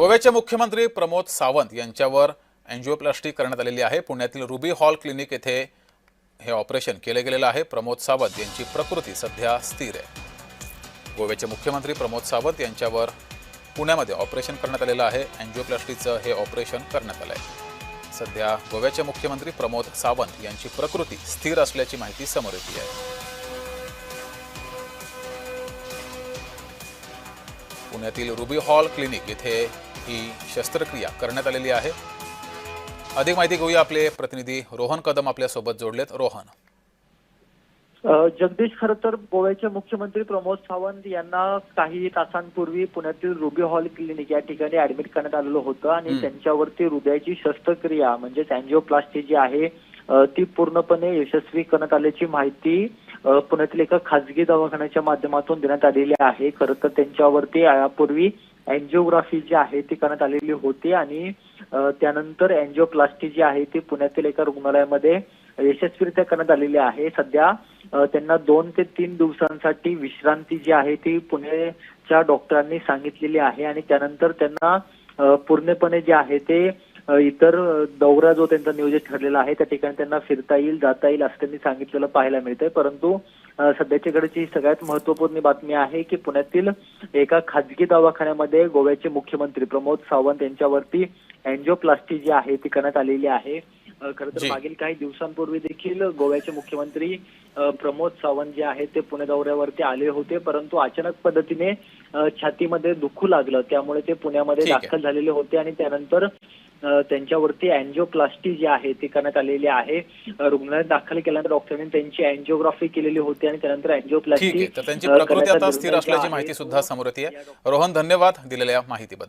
गोव्याचे मुख्यमंत्री प्रमोद सावंत यांच्यावर अँजिओप्लास्टी करण्यात आलेली आहे। पुण्यातील रुबी हॉल क्लिनिक येथे हे ऑपरेशन केले गेलेले आहे। प्रमोद सावंत यांची प्रकृती सध्या स्थिर आहे। गोव्याचे मुख्यमंत्री प्रमोद सावंत यांच्यावर पुण्यामध्ये ऑपरेशन करण्यात आलेलं आहे। अँजिओप्लास्टीचं हे ऑपरेशन करण्यात आलं आहे। सध्या गोव्याचे मुख्यमंत्री प्रमोद सावंत यांची प्रकृती स्थिर असल्याची माहिती समोर येते आहे। पुण्यातील रुबी हॉल क्लिनिक येथे ही शस्त्रक्रिया करण्यात आलेली आहे। अधिक माहिती घेऊया, आपले प्रतिनिधी रोहन कदम आपल्या सोबत जोडलेत। रोहन, जगदीश, खरं तर गोव्याचे मुख्यमंत्री प्रमोद सावंत यांना काही तासांपूर्वी पुण्यातील रुबी हॉल क्लिनिक या ठिकाणी ऍडमिट करण्यात आलेलं होतं आणि त्यांच्यावरती हृदयाची शस्त्रक्रिया म्हणजेच अँजिओप्लास्टी जी आहे ती पूर्णपणे यशस्वी करण्यात आल्याची माहिती पुण्यातील एका खासगी दवाखान्याच्या माध्यमातून देण्यात आलेली आहे। खरं तर त्यांच्यावरती यापूर्वी अँजिओग्राफी जी आहे ती करण्यात आलेली होती आणि त्यानंतर अँजिओप्लास्टी जी आहे ती पुण्यातील एका रुग्णालयामध्ये यशस्वीरित्या करण्यात आलेली आहे। सध्या त्यांना 2 ते 3 दिवसांसाठी विश्रांती जी आहे ती पुण्याच्या डॉक्टरांनी सांगितलेली आहे आणि त्यानंतर त्यांना पूर्णपणे जे आहे ते इतर दौरा जो त्यांचा नियोजित ठरलेला आहे त्या ठिकाणी त्यांना फिरता येईल, जाता येईल असं त्यांनी सांगितलेलं पाहायला मिळतंय। परंतु सध्याच्या घडीची सगळ्यात महत्त्वपूर्ण बातमी आहे की पुण्यातील एका खाजगी दवाखान्यामध्ये गोव्याचे मुख्यमंत्री प्रमोद सावंत यांच्यावरती अँजिओप्लास्टी जी आहे ती करण्यात आलेली आहे। खरं तर मागील काही दिवसांपूर्वी देखील गोव्याचे मुख्यमंत्री प्रमोद सावंत जे आहेत ते पुणे दौऱ्यावरती आले होते, परंतु अचानक पद्धतीने छातीमध्ये दुखू लागलं, त्यामुळे ते पुण्यामध्ये दाखल झालेले होते आणि त्यानंतर त्यांच्यावरती अँजिओप्लास्टी जी आहे ती करण्यात आलेली आहे। रुग्णालयात दाखल केल्यानंतर डॉक्टरांनी त्यांची अँजिओग्राफी केलेली होती आणि त्यानंतर अँजिओप्लास्टी त्यांची प्रकृती आता स्थिर असल्याची माहिती सुद्धा समोर येते आहे। रोहन, धन्यवाद दिलेल्या माहितीबद्दल।